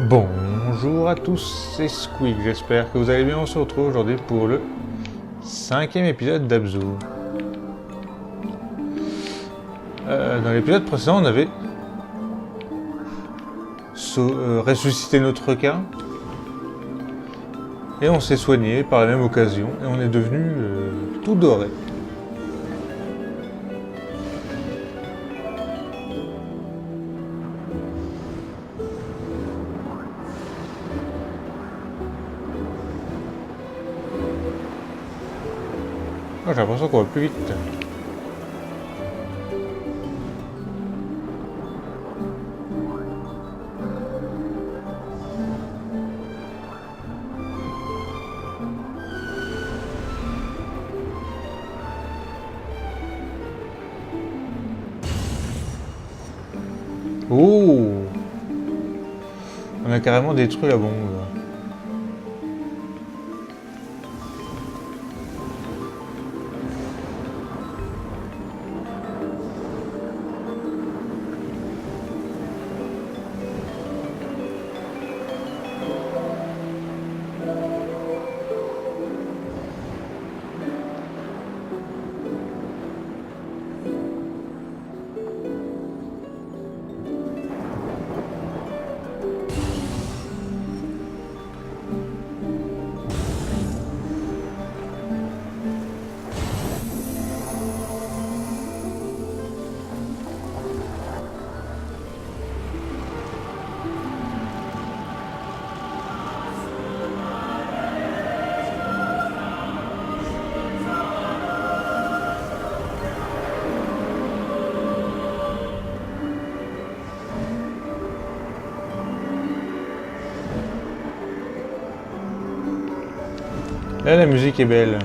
Bonjour à tous, c'est Squeak, j'espère que vous allez bien. On se retrouve aujourd'hui pour le 5e épisode d'Abzu. Dans l'épisode précédent, on avait ressuscité notre requin et on s'est soigné par la même occasion et on est devenu tout doré. Oh, j'ai l'impression qu'on va plus vite. Oh! On a carrément détruit la bombe. Là, la musique est belle.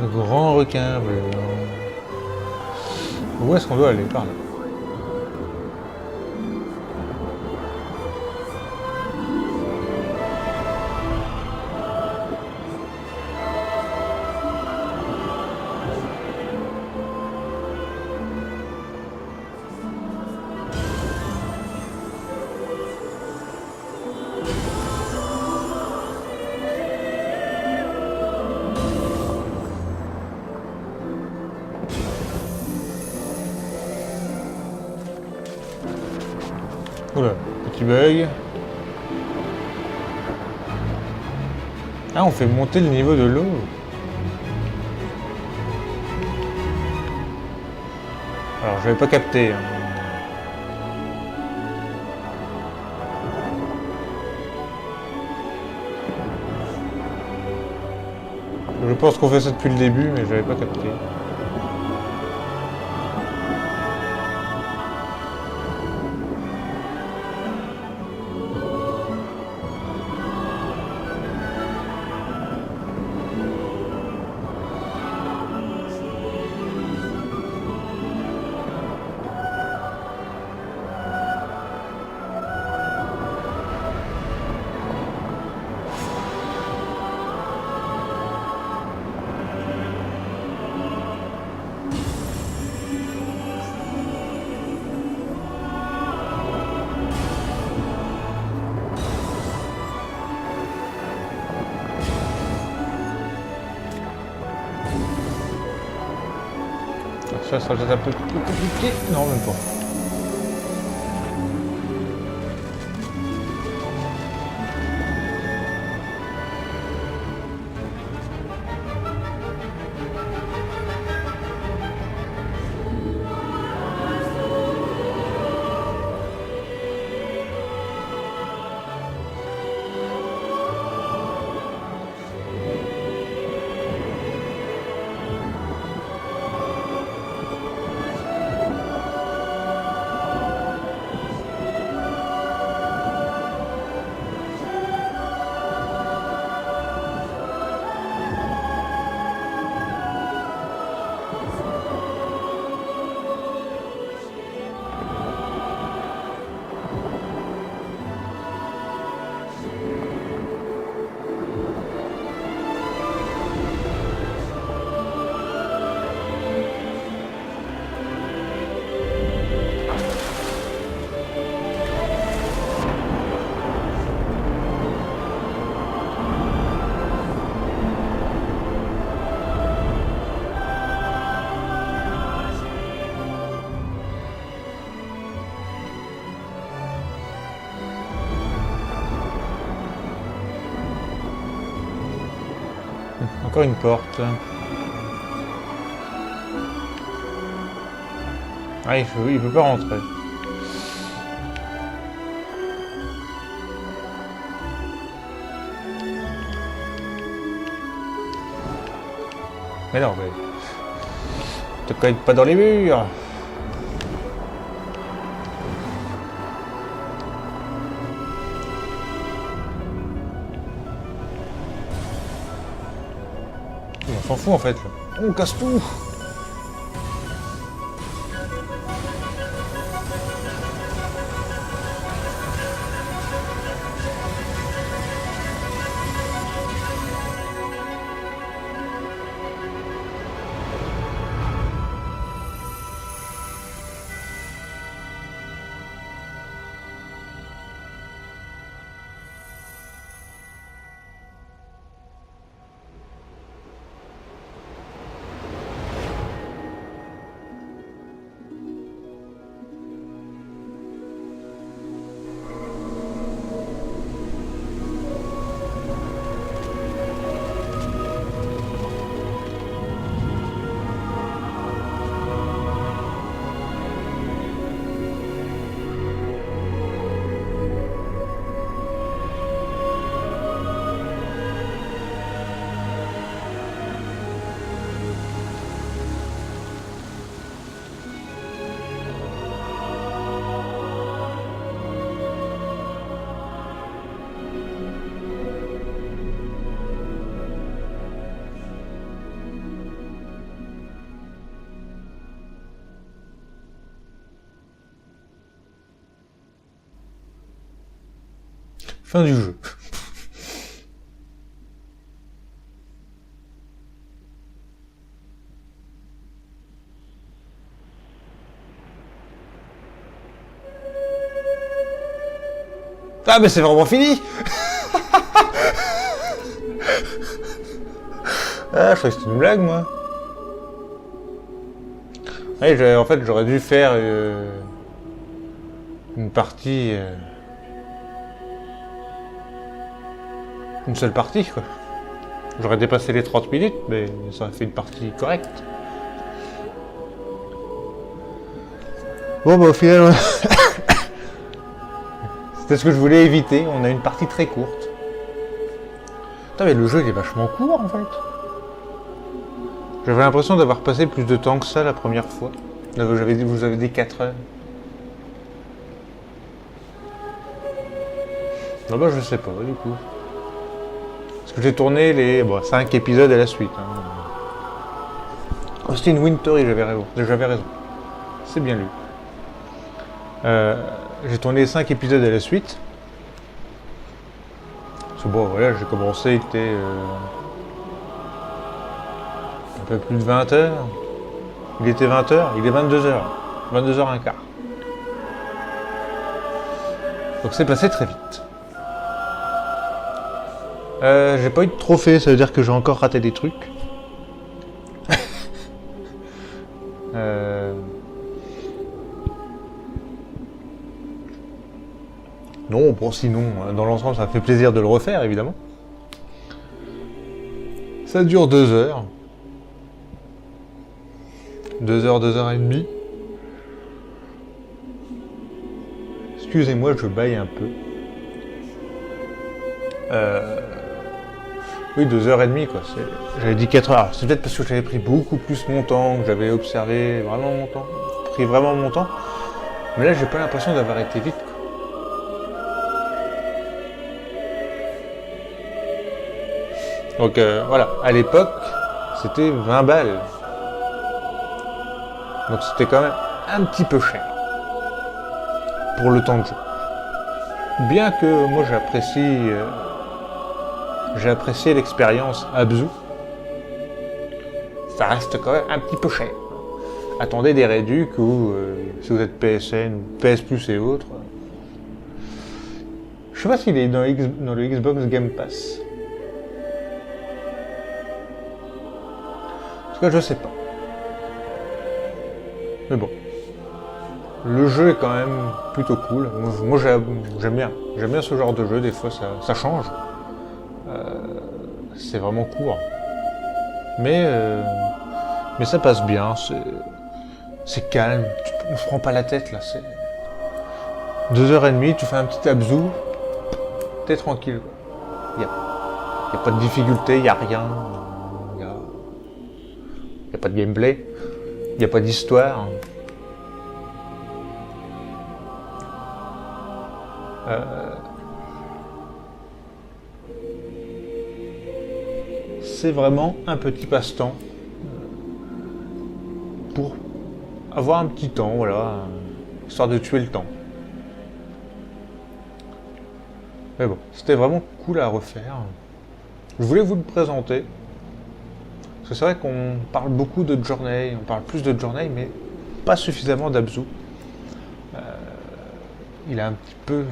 Le grand requin blanc. Où est-ce qu'on doit aller? Par là. Oula, petit bug. Ah, on fait monter le niveau de l'eau. Alors, je n'avais pas capté. Je pense qu'on fait ça depuis le début, mais je n'avais pas capté. Ça sera peut-être un peu plus compliqué. Non, même pas. Encore une porte. Ah, il peut pas rentrer. Mais non, mais... Te colle pas dans les murs. On s'en fout en fait. Là. On casse tout. Fin du jeu. Ah mais c'est vraiment fini. Ah, je croyais que c'était une blague, moi. Ouais, en fait, j'aurais dû faire une partie... une seule partie, quoi. J'aurais dépassé les 30 minutes, mais ça aurait fait une partie correcte. Bon, bah, au final... C'était ce que je voulais éviter. On a une partie très courte. Putain, mais le jeu, il est vachement court, en fait. J'avais l'impression d'avoir passé plus de temps que ça la première fois. Là, vous avez dit 4 heures. Ah bah, je sais pas, du coup. Parce que j'ai tourné les 5 épisodes à la suite. Hein. Austin Wintory, j'avais raison. C'est bien lui. J'ai tourné les 5 épisodes à la suite. Parce que bon, voilà, j'ai commencé, il était un peu plus de 20 heures. Il était 20 heures, il est 22 heures. 22 heures un quart. Donc c'est passé très vite. J'ai pas eu de trophée, ça veut dire que j'ai encore raté des trucs. Non, bon sinon, dans l'ensemble, ça me fait plaisir de le refaire, évidemment. Ça dure 2 heures. 2 heures, 2 heures et demie. Excusez-moi, je baille un peu. Oui, 2 heures et demie, quoi. J'avais dit 4 heures. C'est peut-être parce que j'avais pris beaucoup plus mon temps, que j'avais observé vraiment mon temps. Pris vraiment mon temps. Mais là, j'ai pas l'impression d'avoir été vite, quoi. Donc voilà, à l'époque, c'était 20 balles. Donc c'était quand même un petit peu cher. Pour le temps de jeu. Bien que moi j'ai apprécié l'expérience Abzu, ça reste quand même un petit peu cher. Attendez des réducs ou si vous êtes PSN ou PS Plus et autres. Je sais pas s'il est dans le Xbox Game Pass. En tout cas, je sais pas. Mais bon. Le jeu est quand même plutôt cool. Moi j'aime bien. J'aime bien ce genre de jeu, des fois ça change. C'est vraiment court. Mais ça passe bien, c'est calme, on se prend pas la tête là. 2 heures et demie, tu fais un petit Abzu, t'es tranquille. Il y a pas de difficulté, il y a rien. Il y a pas de gameplay, il y a pas d'histoire. C'est vraiment un petit passe-temps pour avoir un petit temps, voilà, histoire de tuer le temps. Mais bon, c'était vraiment cool à refaire. Je voulais vous le présenter. Parce que c'est vrai qu'on parle beaucoup de Journey, on parle plus de Journey, mais pas suffisamment d'Abzu. Il a un petit peu,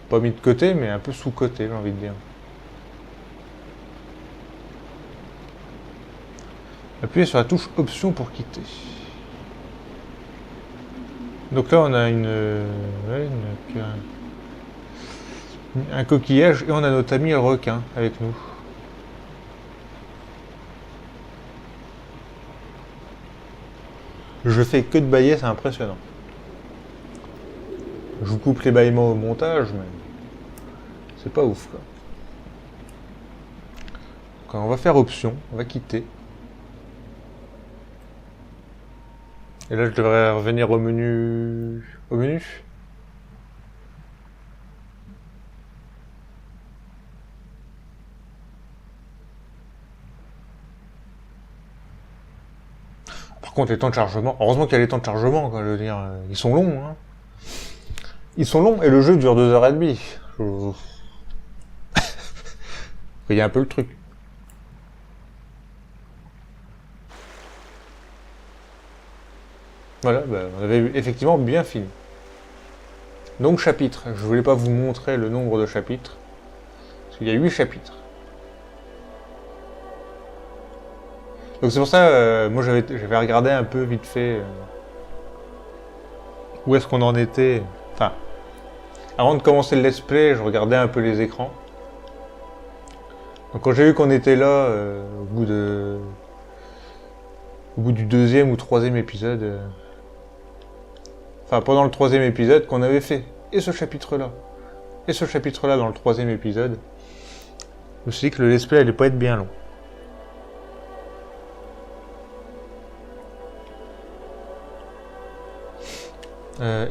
pas mis de côté, mais un peu sous-côté, j'ai envie de dire. Appuyez sur la touche option pour quitter. Donc là on a un coquillage et on a notre ami le requin avec nous. Je fais que de bâiller, c'est impressionnant. Je vous coupe les bâillements au montage, mais c'est pas ouf quoi. Donc on va faire option, on va quitter. Et là je devrais revenir au menu. Par contre les temps de chargement, heureusement qu'il y a les temps de chargement, quoi, je veux dire, ils sont longs, hein. Ils sont longs et le jeu dure 2 heures et demie. Vous voyez un peu le truc. Voilà, on avait effectivement bien fini. Donc chapitre, je voulais pas vous montrer le nombre de chapitres, parce qu'il y a 8 chapitres. Donc c'est pour ça, moi j'avais regardé un peu vite fait où est-ce qu'on en était. Enfin, avant de commencer le let's play, je regardais un peu les écrans. Donc quand j'ai vu qu'on était là, au bout du 2e ou 3e épisode, enfin pendant le 3e épisode, qu'on avait fait et ce chapitre-là, et ce chapitre-là dans le 3e épisode, je me suis dit que le let's play allait pas être bien long.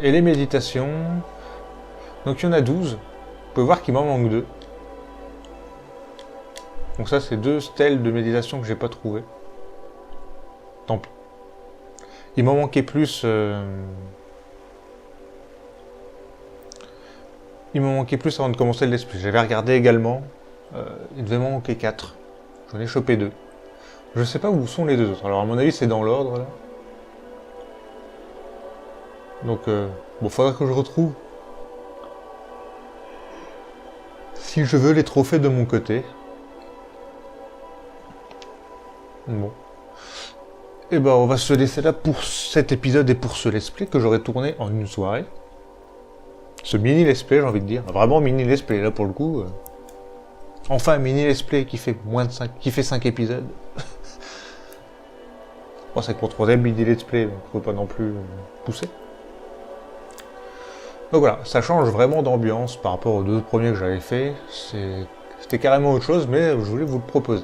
Et les méditations, donc il y en a 12, vous pouvez voir qu'il m'en manque 2. Donc ça c'est 2 stèles de méditation que j'ai pas trouvées. Tant pis. Il m'en manquait plus. Il m'en manquait plus avant de commencer le let's play. J'avais regardé également. Il devait m'en manquer 4. J'en ai chopé 2. Je sais pas où sont les 2 autres. Alors à mon avis c'est dans l'ordre là. Donc bon, faudra que je retrouve. Si je veux les trophées de mon côté. Bon. Et ben on va se laisser là pour cet épisode et pour ce let's play que j'aurai tourné en une soirée. ce mini let's play, j'ai envie de dire. Vraiment mini let's play, là pour le coup. Enfin un mini let's play qui fait moins de 5, qui fait 5 épisodes. Bon, c'est que pour troisième mini let's play, donc faut pas non plus pousser. Donc voilà, ça change vraiment d'ambiance par rapport aux deux premiers que j'avais fait. C'était carrément autre chose, mais je voulais vous le proposer.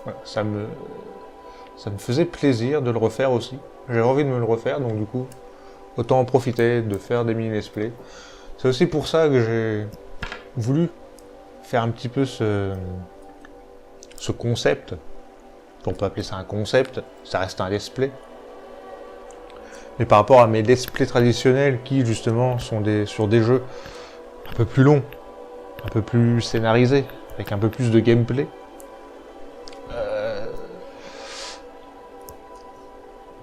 Voilà, ça me faisait plaisir de le refaire aussi. J'ai envie de me le refaire, donc du coup, autant en profiter de faire des mini let's play. C'est aussi pour ça que j'ai voulu faire un petit peu ce concept. On peut appeler ça un concept, ça reste un let's play. Mais par rapport à mes let's play traditionnels qui justement sont sur des jeux un peu plus longs, un peu plus scénarisés, avec un peu plus de gameplay,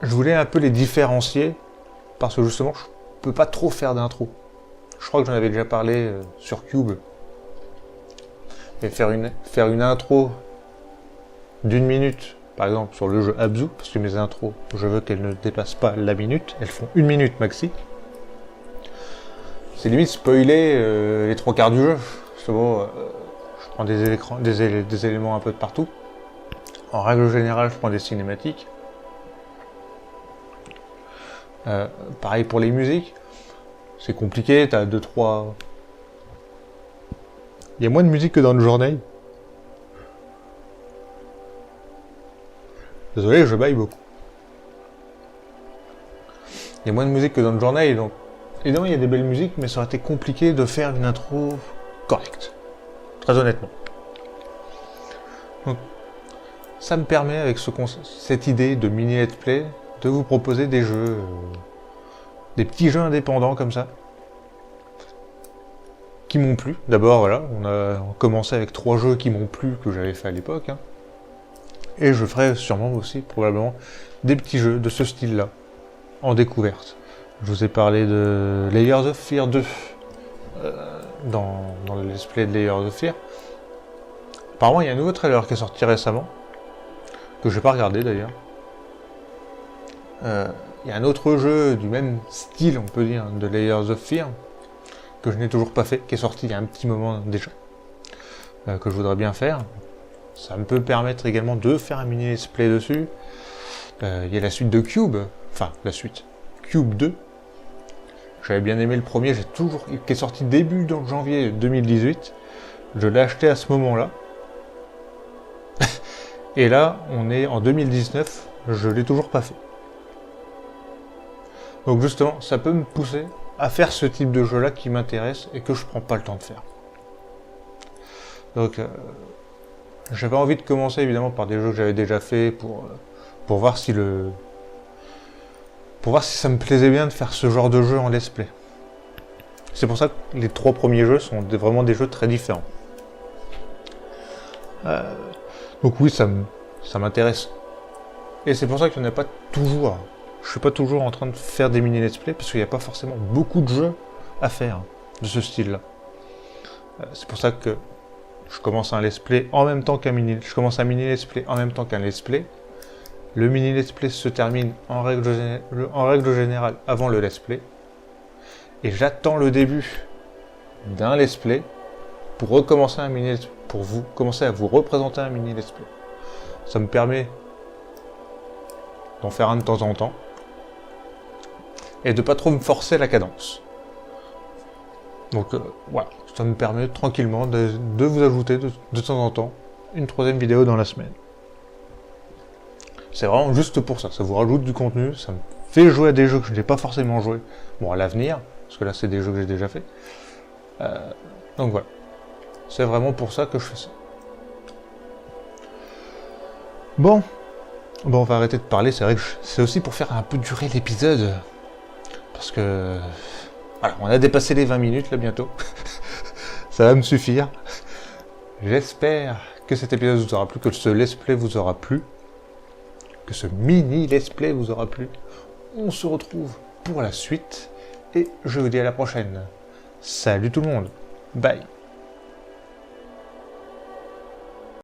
je voulais un peu les différencier parce que justement je peux pas trop faire d'intro. Je crois que j'en avais déjà parlé sur Cube. Et faire une intro d'1 minute, par exemple sur le jeu Abzu, parce que mes intros, je veux qu'elles ne dépassent pas la minute, elles font 1 minute maxi. C'est limite spoiler les 3 quarts du jeu. C'est bon, je prends des éléments un peu de partout. En règle générale, je prends des cinématiques. Pareil pour les musiques. C'est compliqué, t'as 2-3... Il y a moins de musique que dans le Journey. Désolé, je baille beaucoup. Il y a moins de musique que dans le Journey, donc... Évidemment, il y a des belles musiques, mais ça aurait été compliqué de faire une intro correcte. Très honnêtement. Donc, ça me permet, avec cette idée de mini let's play, de vous proposer des jeux... des petits jeux indépendants comme ça. Qui m'ont plu. D'abord, voilà, on a commencé avec 3 jeux qui m'ont plu, que j'avais fait à l'époque. Hein. Et je ferai sûrement aussi, probablement, des petits jeux de ce style-là, en découverte. Je vous ai parlé de Layers of Fear 2, dans le let's play de Layers of Fear. Apparemment, il y a un nouveau trailer qui est sorti récemment, que je n'ai pas regardé d'ailleurs. Il y a un autre jeu du même style, on peut dire, de Layers of Fear, que je n'ai toujours pas fait, qui est sorti il y a un petit moment déjà, que je voudrais bien faire. Ça me peut permettre également de faire un mini let's play dessus. Il y a la suite de Cube, enfin la suite, Cube 2. J'avais bien aimé le premier, qui est sorti début janvier 2018. Je l'ai acheté à ce moment-là. Et là, on est en 2019, je l'ai toujours pas fait. Donc justement, ça peut me pousser à faire ce type de jeu-là qui m'intéresse et que je prends pas le temps de faire. Donc, j'avais envie de commencer évidemment par des jeux que j'avais déjà fait pour voir si ça me plaisait bien de faire ce genre de jeu en let's play. C'est pour ça que les 3 premiers jeux sont vraiment des jeux très différents. Donc oui, ça m'intéresse. Et c'est pour ça qu'il n'y en a pas toujours. Je suis pas toujours en train de faire des mini let's play parce qu'il n'y a pas forcément beaucoup de jeux à faire de ce style-là. C'est pour ça que je commence un let's play en même temps qu'un mini. Je commence un mini let's play en même temps qu'un let's play. Le mini let's play se termine en règle générale avant le let's play. Et j'attends le début d'un let's play pour recommencer un mini let's play, pour vous commencer à vous représenter un mini let's play. Ça me permet d'en faire un de temps en temps. Et de pas trop me forcer la cadence. Donc voilà, ça me permet tranquillement de vous ajouter de temps en temps une 3e vidéo dans la semaine. C'est vraiment juste pour ça, ça vous rajoute du contenu, ça me fait jouer à des jeux que je n'ai pas forcément joué, bon à l'avenir, parce que là c'est des jeux que j'ai déjà fait. Donc voilà, c'est vraiment pour ça que je fais ça. Bon, on va arrêter de parler, c'est vrai que c'est aussi pour faire un peu durer l'épisode. Parce que... Voilà, on a dépassé les 20 minutes là bientôt. Ça va me suffire. J'espère que cet épisode vous aura plu, que ce let's play vous aura plu. Que ce mini let's play vous aura plu. On se retrouve pour la suite. Et je vous dis à la prochaine. Salut tout le monde. Bye.